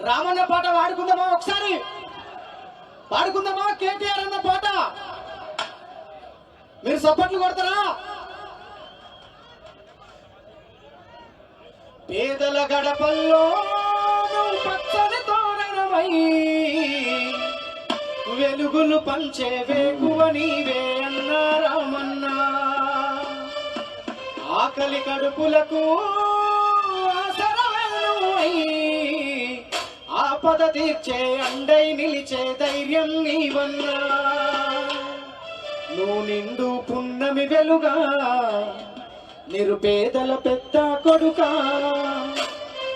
రామన్న పాట వాడుకుందామా? ఒకసారి పాడుకుందామా? కేటీఆర్ అన్న పాట మీరు సపోర్ట్లు కొడతారా? పేదల గడపల్లో పచ్చని తోరణమై వెలుగులు పంచే వేకువ నీవే అన్నా రామన్నా. ఆకలి కడుపులకు ఆసరవేణువై ఆపద తీర్చే అండై నిలిచే ధైర్యం నీవన్నా. నువ్వు నిండు పున్నమి వెలుగా నిరుపేదల పెద్ద కొడుకా.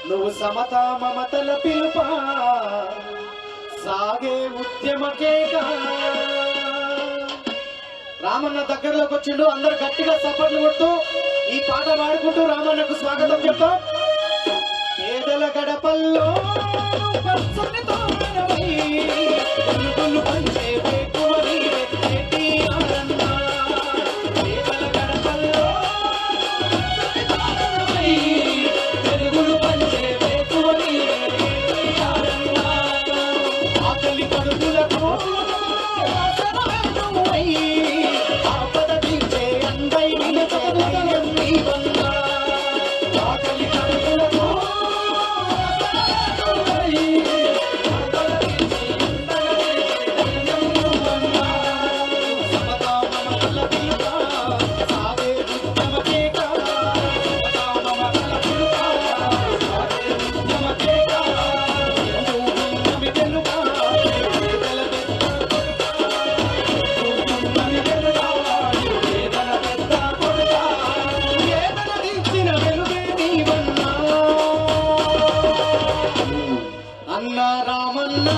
నువ్వు సమతా మమతల పిలుపా సాగే ఉద్యమకేగా. రామన్న దగ్గరలోకి వచ్చిండు. అందరు గట్టిగా సపోర్ట్లు కొడుతూ ఈ పాట పాడుకుంటూ రామన్నకు స్వాగతం చెప్తాం. పేదల గడపల్లో పచ్చని తోరణమై వెలుగులు పంచే వేకువ నీవే కేటీఆర్ అన్నా. పేదల గడపల్లో పచ్చని తోరణమై వెలుగులు పంచే వేకువ నీవే కేటీఆర్ అన్నా. ఆకలి కడుపులకు ఆసరవేణువై ఆపద తీర్చే అండై నిలిచే ధైర్యం నీవన్నా. ఆకలి కడుపులకు అన్నా రామన్న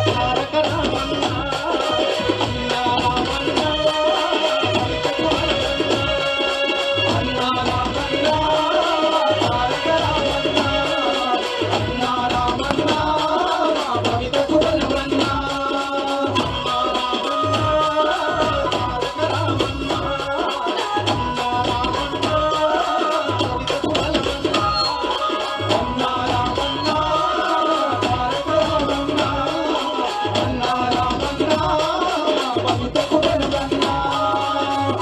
తారక రామన్న. అన్నా రామన్న అన్నా రామన్న తారక రామన్న. అన్నా రామన్న కవిత కురవన్న. అన్నా రామన్న తారక రామన్న. అన్నా రామన్న కవిత కురవన్న. అన్నా రామన్న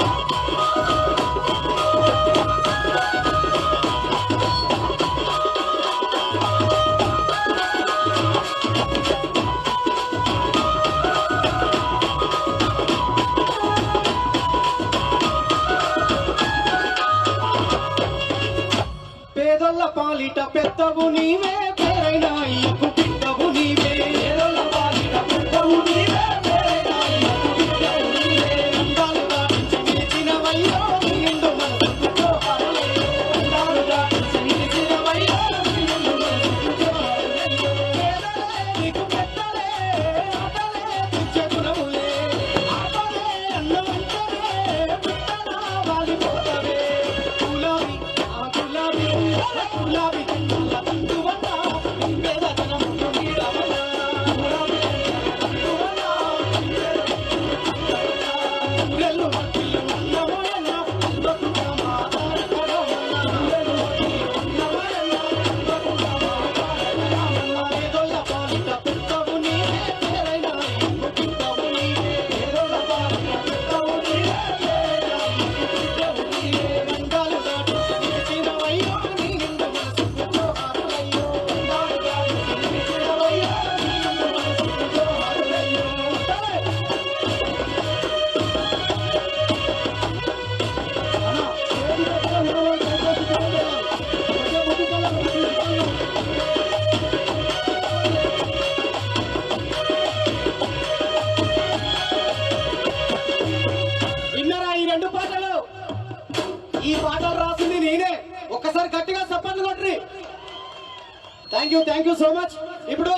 పేదల పాలిట పెద్దవు నీవే పేరైన అయ్యకు బిడ్డవు నీవే. పేదల పాలిట పెద్దవు నీవే పేరైన అయ్యకు బిడ్డవు నీవే. అందాలు దాటించి నిలిచినవయ్యో నిండు మనసుకు జోహారులయ్యో. అందాలు దాటించి నిలిచినవయ్యో నిండు మనసుకు జోహారులయ్యో. పేదలే నీకు పెద్దలే ఆటలే పిచ్చ గుణములే. ఆటలే అన్నవంటనే బిడ్డలా వాలిపోతవే. గులాబీ ఆ గులాబీ గులాబీ తండ్రుల తండ్రువన్న పేద జనములు నీడవన్న. గులాబీ తండ్రువన్న గులెల్లు మట్టిలు ఉన్నవయన బతుక మాతారక రామన్న. గులెల్లు మట్టిలు ఉన్నవయన బతుక మాతారక రామన్న. పేదోళ్ళ పాలిట పెద్దవు నీవే పేరైన అయ్యకు బిడ్డవు నీవే. పేదోళ్ళ పాలిట పెద్దవు నీవే పేరైన అయ్యకు బిడ్డవు నీవే. రంగాలు దాటించి నిలిచినవయ్యో నీ నిండు మనసుకు జోహారులయ్యో. రంగాలు దాటించి నిలిచినవయ్యో నీ నిండు మనసుకు జోహారులయ్యో. విన్నరా ఈ రెండు పాటలు? ఈ పాటలు రాసింది నేనే. ఒక్కసారి గట్టిగా సపోర్ట్ కొట్టండి. Thank you so much. ఇప్పుడు